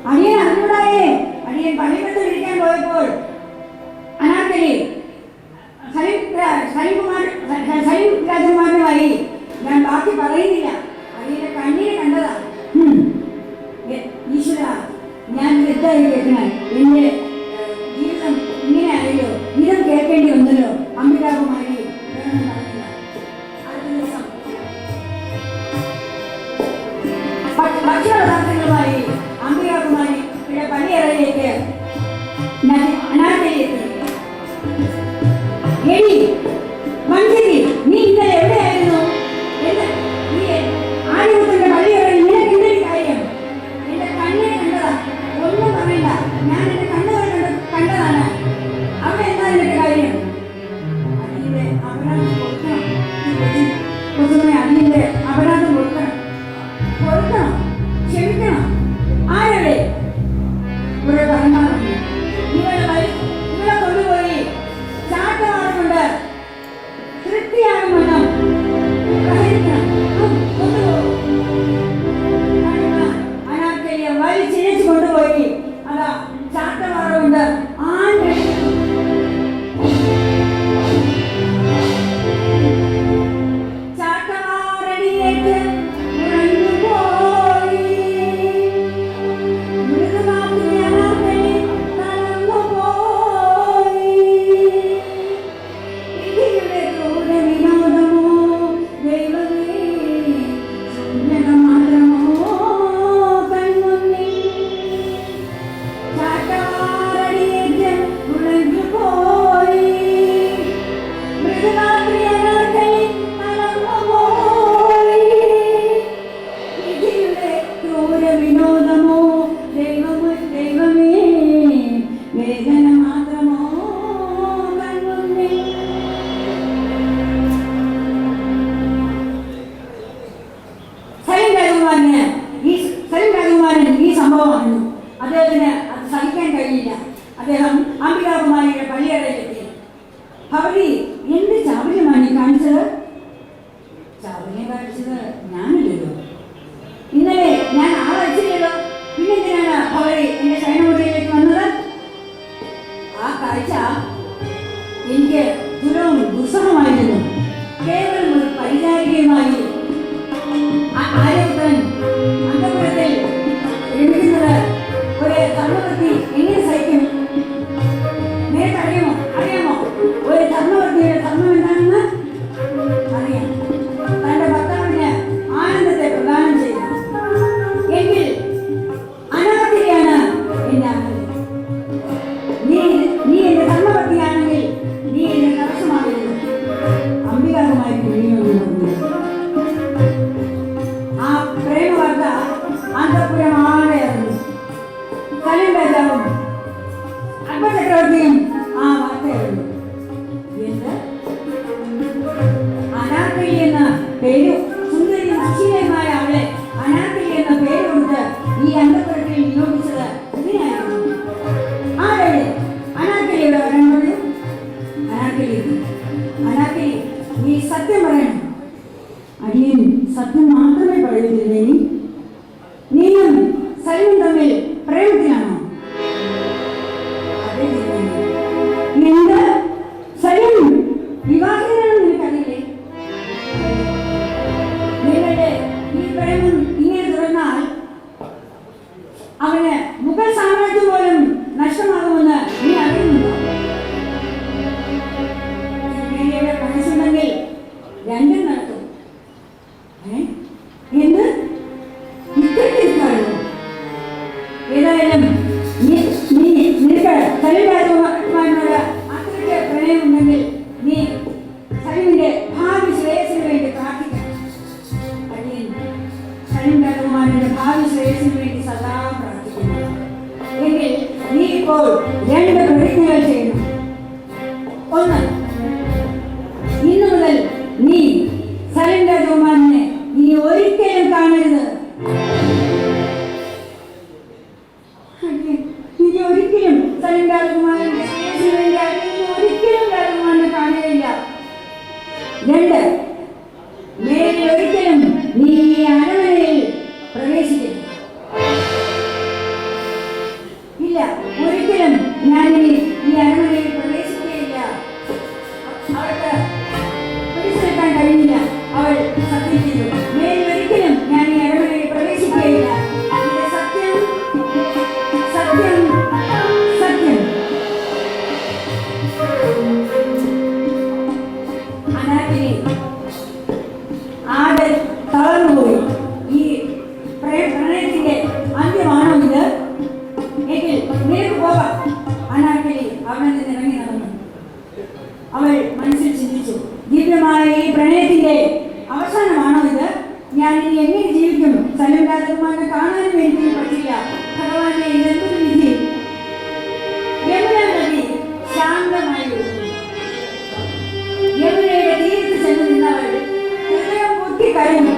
അടിയൻ അറിഞ്ഞൂടായേ. അടിയൻ പള്ളിവട്ടം ഇരിക്കാൻ പോയപ്പോൾ അനാർക്കലി സലീം രാജകുമാരനുമായി ഞാൻ ബാക്കി പറയുന്നില്ല. അടിയന്റെ കണ്ണിനെ കണ്ടതാ. ഈശ്വര, ഞാൻ തെറ്റായി കേൾക്കണം. എന്റെ ജീവിതം ഇങ്ങനെ ആയല്ലോ, ഇതും കേൾക്കേണ്ടി വന്നല്ലോ. അംബികാകുമാരി വേണമെന്ന് പറഞ്ഞില്ല. അടുത്ത ദിവസം ഭക്ഷ്യപദാർത്ഥങ്ങളുമായി അംബികാകുമാരിയുടെ പള്ളിയറയിലേക്ക് അനാർക്കലി എത്തി. എടി മഞ്ചരി, നീ ഇന്നലെ എവിടെയായിരുന്നു? നീ ആര്യപുത്രന്റെ പള്ളിയറയിൽ നിനക്ക് എന്തൊരു കാര്യം? എന്റെ കണ്ണിനെ കണ്ടതാ. ഒന്നും പറയണ്ട, ഞാൻ എന്റെ കണ്ണുകൾ കണ്ടതാണ്. അവിടെ എന്താ നിനക്ക് കാര്യം? അതിന്റെ അപരാധം കൊടുക്കണം. അതിന്റെ അപരാധം കൊടുക്കണം, ക്ഷമിക്കണം. ആരവിടെ? ഇവിടെ പറഞ്ഞാറുണ്ട്. ഇവിടെ കൊണ്ടുപോയി ചാട്ടമാറുകൊണ്ട് തൃപ്തിയാകും വണ്ണം പ്രഹരിക്കണം. അനാർക്കലിയെ വലിച്ചിഴച്ചു കൊണ്ടുപോയി അതാ ചാട്ടമാറുകൊണ്ട് ചാട്ടമാറടിയേറ്റ് ഉറഞ്ഞുപോയി. മൃദുമാക്കി അനാർക്കലി തളർന്നുപോയി. വിധിയുടെ ക്രൂര വിനോദമോ ദൈവമേ, ശൂന്യത മാത്രമോ കൺമുന്നിൽ. ചാട്ടമാറടിയേറ്റ് ഉറഞ്ഞുപോയി. മൃദുമാക്കി അനാർക്കലി തളർന്നുപോയി. വിധിയുടെ ക്രൂര വിനോദമോ ദൈവമേ, വേദന മാത്രമോ കൺമുന്നിൽ. സലീം രാജകുമാരൻ ഈ സംഭവം അറിഞ്ഞു. അദ്ദേഹത്തിന് അത് സഹിക്കാൻ കഴിയില്ല. അദ്ദേഹം അംബികാകുമാരിയുടെ പള്ളിയറയിലെത്തി. ഭവതി, എന്ത് ചാവല്യമാണ് ഈ കാണിച്ചത്? ചാവല്യം കാണിച്ചത് ഞാനല്ലല്ലോ. ഇന്നലെ ഞാൻ ആളയച്ചില്ലല്ലോ. പിന്നെന്തിനാണ് ഭവതി എന്റെ ശയനമുറിയിലേക്ക് വന്നത്? ആ കാഴ്ച എനിക്ക് ദുസ്സഹമായിരുന്നു. കേവലം ഒരു പരിചാരികയുമായി ആര്യപുത്രൻ അന്തപുരത്തിൽ രമിക്കുന്നത് ഒരു തർമ്മവൃത്തി എങ്ങനെ സഹിക്കും? എല്ലാവരുടെയും ആ വാർത്തയുള്ളൂ. എന്ത് അനാർക്കലി എന്ന പേര്, സുന്ദരിയും സുശീലയുമായ അവളെ അനാർക്കലി എന്ന പേര് കൊടുത്ത് ഈ അന്തപുരത്തിൽ നിയോഗിച്ചത് ഇതിനായിരുന്നു. ആരവിടെ അനാർക്കലിയുടെ വരാൻ പറഞ്ഞു? അനാർക്കലി, നീ സത്യം പറയണം. അടിയൻ സത്യം മാത്രമേ പറയുന്നില്ലേ. നീയും സലീമും തമ്മിൽ പ്രേമത്തിലാണോ? അതെ. എന്ത്? സലീം വിവാഹിതനാണെന്ന് നിനക്കറിയില്ലേ? നിങ്ങളുടെ ഈ പ്രേമം ഇങ്ങനെ തുടർന്നാൽ അവന് മുഗൾ സാമ്രാജ്യം പോലും നഷ്ടമാകുമെന്ന് നീ അറിയുന്നുണ്ടോ? മനസ്സുണ്ടെങ്കിൽ രണ്ടും നടത്തും. എന്ത് ഇത്രയ്ക്കാണോ? ഏതായാലും നിനക്ക് സലീം രാജകുമാരനോട് അത്രയ്ക്ക് പ്രണയമുണ്ടെങ്കിൽ നീ സലീമിന്റെ ഭാവി ശ്രേയസിന് വേണ്ടി പ്രാർത്ഥിക്കണം. സലീം രാജകുമാരന്റെ ഭാവി ശ്രേയസിന് വേണ്ടി സദാ പ്രാർത്ഥിക്കുന്നു. എങ്കിൽ നീ ഇപ്പോൾ രണ്ട് പ്രതിജ്ഞകൾ ചെയ്യണം. ഒന്ന്, ഇന്നു മുതൽ നീ സലീം രാജകുമാരനെ ഇനി ഒരിക്കലും കാണരുത്. ഇനി ഒരിക്കലും സലീം രാജകുമാരന്റെ ഒരിക്കലും രാജകുമാരനെ കാണുകയില്ല. രണ്ട്, മേലിൽ ഒരിക്കലും നീ ഈ അരമനയിൽ പ്രവേശിക്കരുത്. ഇല്ല, ഒരിക്കലും ഞാൻ ഈ അരമനയിൽ പ്രവേശിക്കുകയില്ല. അവൾക്ക് പിടിച്ചു നിൽക്കാൻ കഴിയില്ല. അവൾ സത്യം ചെയ്തു. മേലിൽ ഒരിക്കലും ഞാൻ ഈ അരമനയിൽ പ്രവേശിക്കുകയില്ല. ഇത് സത്യം, സത്യം, സത്യം. അനാർക്കലി ആകെ തളർന്നുപോയി. ഈ പ്രണയത്തിന്റെ അന്ത്യമാണോ ഇത്? എങ്കിൽ നിനക്ക് പോകാം. അനാർക്കലി അവിടെ നിന്ന് ഇറങ്ങി നടന്നു. അവൾ മനസ്സിൽ ചിന്തിച്ചു, ദിവ്യമായ ഈ പ്രണയത്തിന്റെ അവസാനമാണോ ഇത്? ഞാൻ ഇനി എങ്ങനെ ജീവിക്കും? സലീം രാജകുമാരനെ കാണാനും എനിക്ക് പറ്റില്ല. ഭഗവാനെ, ഇതെന്തൊരു വിധി! യമുനാ നദി ശാന്തമായി ഒഴുകുന്നു. യമുനയുടെ തീരത്ത് ചെന്ന് നിന്നവൾ ഹൃദയം പൊട്ടിക്കരഞ്ഞു.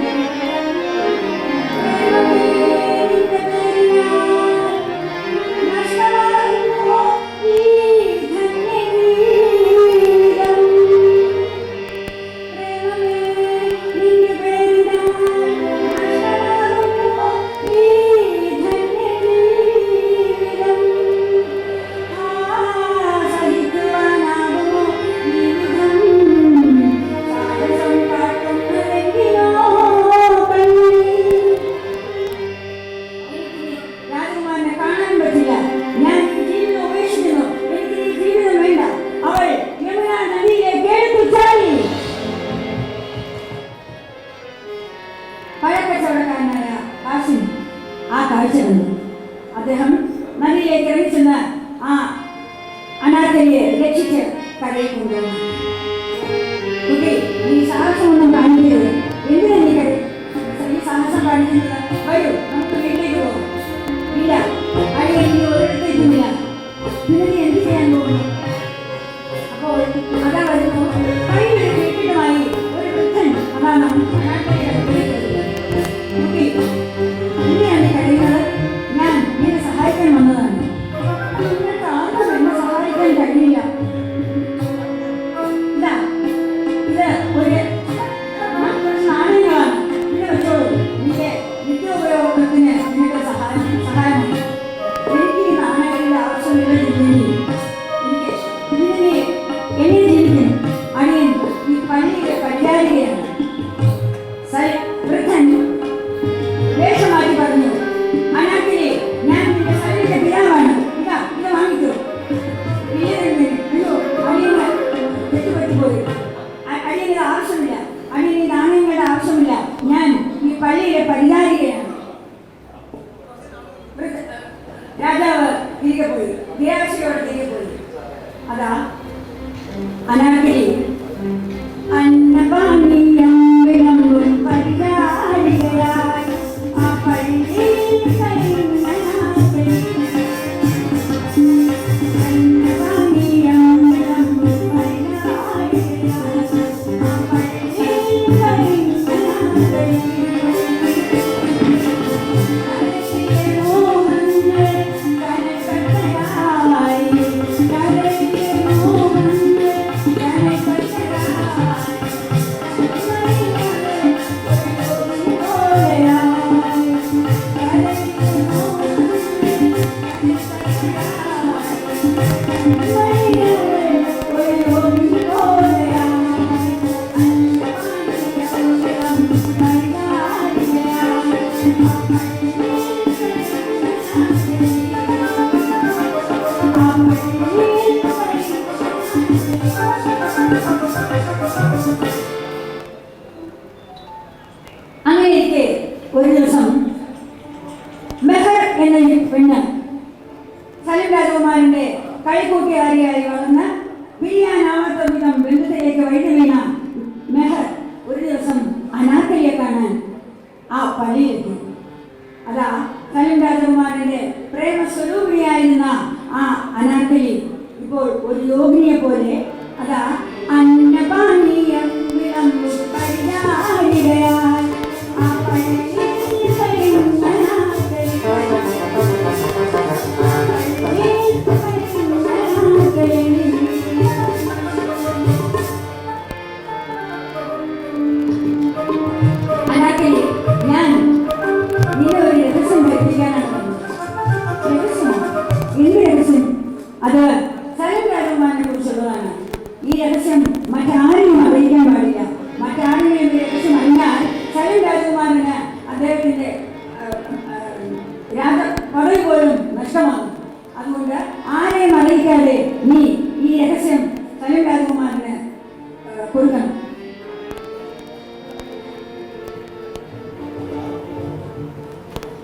പഴക്കച്ചവടക്കാരനായ ഹാഷിം ആ കാഴ്ച കണ്ടു. അദ്ദേഹം നദിയിലേക്ക് ഇറങ്ങിച്ചെന്ന് ആ അനാർക്കലിയെ രക്ഷിച്ച് കരയിൽ കൊണ്ടുവന്നു. കുട്ടി, നീ സാഹസമൊന്നും കാണിക്കരുത്. എന്തിനാ നീ സാഹസം കാണിക്കുന്നത്? വരൂ, നമുക്ക് വീട്ടിലേക്ക് പോകാം. ഇല്ല, അടിയൻ നീ ഒരിടത്തേക്കുമില്ല. പിന്നെ നീ എന്ത് ചെയ്യാൻ പോകുന്നു? അപ്പോൾ അതാ വരുന്നു. കയ്യിലൊരു കീട്ടിട്ടുമായി ഒരു വൃദ്ധൻ അതാണ് അനാർക്കലിയെ കുട്ടി, ഇനിയാണ് കഴിയുന്നത്. ഞാൻ നിന്നെ സഹായിക്കാൻ വന്നതാണ്. നിങ്ങൾക്ക് ആർക്കും എന്നെ സഹായിക്കാൻ കഴിയില്ല. ഇതാ, ഇത് ഒരു നാണയങ്ങളാണ്. ഇത് വെച്ചോളൂ. നിന്റെ നിത്യോപയോഗത്തിന് നിങ്ങളുടെ സഹായമാണ്. എനിക്ക് ഈ നാണയങ്ങളുടെ ആവശ്യമില്ല. എങ്ങനെ ജീവിക്കും? അടിയൻ ഈ പള്ളിയുടെ പരിചാരികയാണ്. വൃദ്ധൻ വേഷമാക്കി പറഞ്ഞു, അനാർക്കലി, ഞാൻ നിന്റെ സലീമിന്റെ പിതാവാണ്. ഇതാ, ഇത് വാങ്ങിക്കൂ. അടിയന് തെറ്റുപറ്റിപ്പോയി. അടിയന് ഇത് ആവശ്യമില്ല. അടിയന് ഈ നാണയങ്ങളുടെ ആവശ്യമില്ല. ഞാൻ ഈ പള്ളിയുടെ പരിചാരികയാണ്. രാജാവ് തിരികെ പോയി. നിരാശയോടെ തിരികെ പോയി. അതാ അനാർക്കലി അന്നപാനീയം വിളമ്പും പരിചാരികയായി ആ പള്ളിയിൽ കഴിഞ്ഞ അന്നപാനീയം അങ്ങനെയിരിക്കെ ഒരു ദിവസം മെഹർ എന്ന പെണ്ണ് സലിം രാജകുമാരന്റെ കളിക്കൂട്ടുകാരിയായി വളർന്ന് പിരിയാനാവാത്ത വിധം ബന്ധത്തിലേക്ക് വഴുതി വീണ മെഹർ ഒരു ദിവസം അനാർക്കലിയെ കാണാൻ ആ പള്ളിയിലെത്തി. അതാ സലിം രാജകുമാരന്റെ പ്രേമസ്വരൂപിണിയായിരുന്ന ആ അനാർക്കലി ഇപ്പോൾ ഒരു യോഗിനിയെ പോലെ അതാ അന്നപാനീയം വിളമ്പു പരിചാരികയാൽ ആ പള്ളിയിൽ കഴിയുന്ന അനാർക്കലി അനാർക്കലി ഞാൻ നിന്നെ ഒരു രഹസ്യം പഠിപ്പിക്കാനാണ് വന്നത്. രഹസ്യമോ? എന്ത് രഹസ്യം? അത് സലിം രാജകുമാരനെ കുറിച്ചുള്ളതാണ്. ഈ രഹസ്യം മറ്റാരെയും അറിയിക്കാൻ പാടില്ല. മറ്റാരെയും ഈ രഹസ്യം അറിഞ്ഞാൽ സലിം രാജകുമാരന് അദ്ദേഹത്തിന്റെ രാജ പദവി പോലും നഷ്ടമാകും. അതുകൊണ്ട് ആരെയും അറിയിക്കാതെ നീ ഈ രഹസ്യം സലിം രാജകുമാരന് കൊടുക്കണം.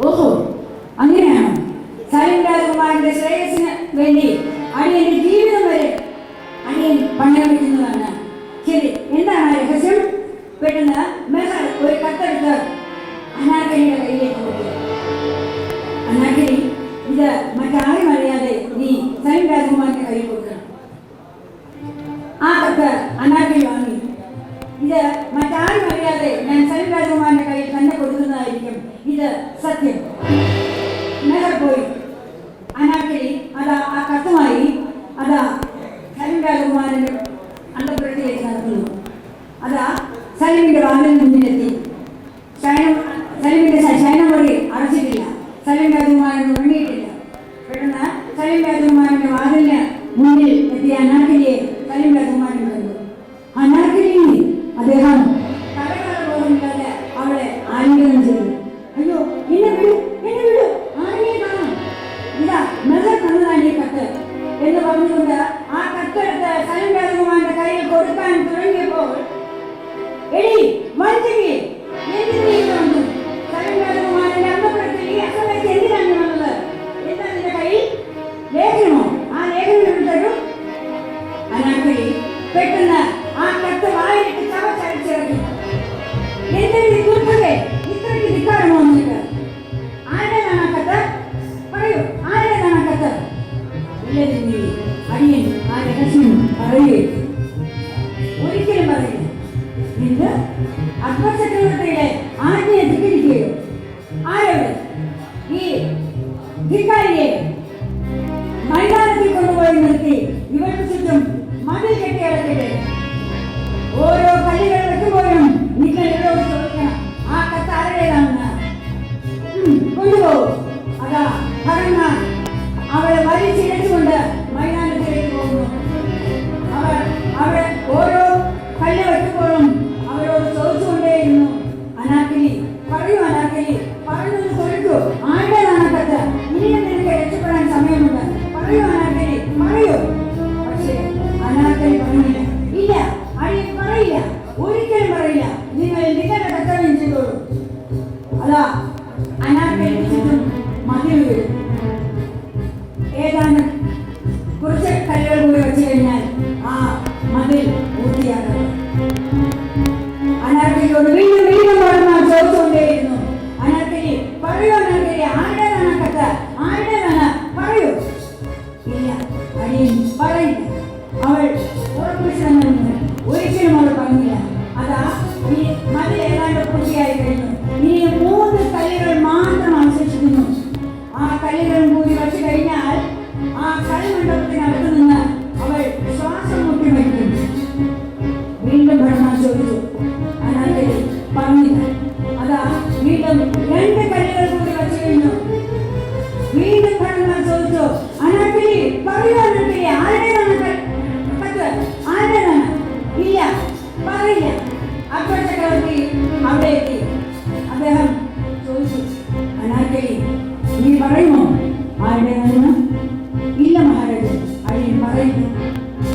ഓഹോ, അങ്ങനെയാണോ? സലിം രാജകുമാരന്റെ ശ്രേയസിന് വേണ്ടി അടിയന്റെ ജീവിതം വരെ അടിയൻ പണയം വയ്ക്കുന്നതാണ്. ശരി, എന്താണ് ആ രഹസ്യം? പെട്ടെന്ന് മെഹർ ഒരു കത്തെടുത്ത് അനാർക്കലിയുടെ കയ്യിലേക്ക് കൊടുത്തു. അനാർക്കലി, ഇത് മറ്റാരും അറിയാതെ നീ സലിം രാജകുമാരന്റെ കയ്യിൽ കൊടുക്കണം. ആ കത്ത് അനാർക്കലി വാങ്ങി. ഇത് മറ്റാരും അറിയാതെ ഞാൻ സലിം രാജകുമാരന്റെ കയ്യിൽ തന്നെ കൊടുക്കുന്നതായിരിക്കും, ഇത് സത്യം. മെഹർ പോയി. അനാർക്കലി അതാ ആ കത്തുമായി അതാ സലിം രാജകുമാരന്റെ അന്തപുരത്തിലേക്ക് നടക്കുന്നു. അതാ സലിമിന്റെ വാതിലിന് മുന്നിലെത്തി. സലിമിന്റെ ശയനമുറി അടച്ചിട്ടില്ല. സലിം രാജകുമാരൻ ഉറങ്ങിയിട്ടില്ല. പെട്ടെന്ന് സലിം രാജകുമാരന്റെ വാതിലിന് മുന്നിൽ എത്തിയ അനാർക്കലിയെ സലിം രാജകുമാരൻ കണ്ടു. അനാർക്കലി, അദ്ദേഹം കലകാലബോധമില്ലാതെ അവളെ ആലിംഗനം ചെയ്തു. അയ്യോ, എന്നെ വിടൂ, എന്നെ വിടൂ, ആരെയും കാണാം. ഇതാ മെഹർ തന്നതാണ് ഈ കത്ത് എന്ന് പറഞ്ഞുകൊണ്ട് ആ കത്തെടുത്ത് സലിം രാജകുമാരന്റെ കയ്യിൽ കൊടുക്കാൻ തുടങ്ങിയപ്പോൾ, എടി വഞ്ചകി, എന്തിനു വന്നു? സലിം രാജകുമാരന്റെ അന്തപുരത്തിൽ ഈ അസമയത്ത് എന്തിനാണ് വന്നത്? എന്താ നിന്റെ കയ്യിൽ? ലേഖനമോ? ആ ലേഖനം എടുത്തരും. അനാർക്കലി പെട്ടെന്ന് ആ കത്ത് വായിലിട്ട് ചവച്ചരച്ചിറക്കി. എന്തെങ്കിലും ദുർഭഗേ, ഇത്രയ്ക്ക് ധിക്കാരമോ നിനക്ക്? ആരുടേതാണ് ആ കത്ത്? പറയൂ, ആരുടേതാണ് ആ കത്ത്? ഇല്ലതിന്റെ അടിയൻ ആ രഹസ്യം പറയുകയും ഒരിക്കലും പറയില്ല. എന്ത്? അക്ബർ ചക്രവർത്തിയുടെ ആജ്ഞയെ ധിക്കരിക്കുകയോ? ആരോട്? ഈ ധിക്കാരിയെ മൈതാനത്തിൽ കൊണ്ടുപോയി നിർത്തി ഇവർക്ക് ചുറ്റും മതിൽ കെട്ടി അടക്കട്ടെ. ഓരോ കല്ലുകൾ വെക്കുമ്പോഴും നിങ്ങൾ ഇവരോട് ചോദിക്കണം, ആ കത്ത് ആരുടേതാണെന്ന്. കൊണ്ടുപോകും. അതാ ഭടന്മാർ അവളെ വലിച്ചിഴച്ചുകൊണ്ട് മൈതാനത്തിലേക്ക് പോകുന്നു. അവർ ഓരോ കല്ല് വെക്കുമ്പോഴും അവരോട് ചോദിച്ചുകൊണ്ടേയിരുന്നു, അനാർക്കലി പറയൂ, അനാർക്കലി പറഞ്ഞൊന്ന് തൊഴിക്കൂ,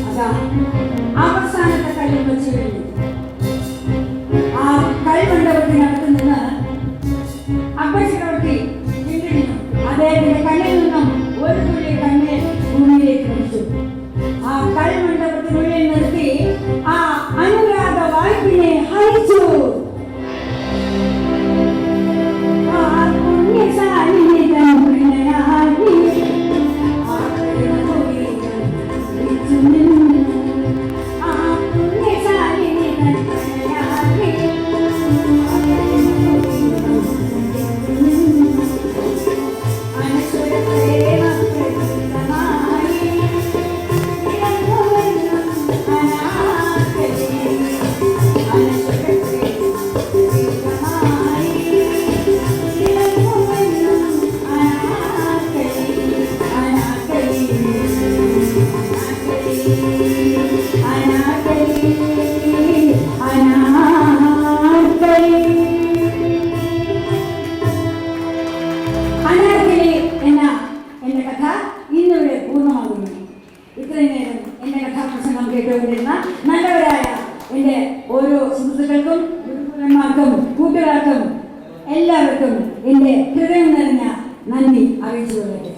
അതാ അവസാനത്തെ കല്ലും വെച്ച് കഴിഞ്ഞു. ആ കൽമണ്ഡപത്തിനകത്ത് നിന്ന് അക്ബർ ചക്രവർത്തി വീണ്ടും അദ്ദേഹത്തിന്റെ കണ്ണിൽ നിന്നും ഒരു തുള്ളി കണ്ണിൽ ഭൂമിയിലേക്ക് വെച്ചു. ആ കൽമണ്ഡപത്തിനുള്ളിൽ നിർത്തി ആ അനുരാഗ വായ്പിനെ ഹരിച്ചു. ഇത്രയും നേരം എന്റെ കഥാപ്രസംഗം കേട്ടുകൊണ്ടിരുന്ന നല്ലവരായ എന്റെ ഓരോ സുഹൃത്തുക്കൾക്കും ഗുരുക്കന്മാർക്കും കൂട്ടുകാർക്കും എല്ലാവർക്കും എന്റെ ഹൃദയം നിറഞ്ഞ നന്ദി അറിയിച്ചു കൊള്ളട്ടെ.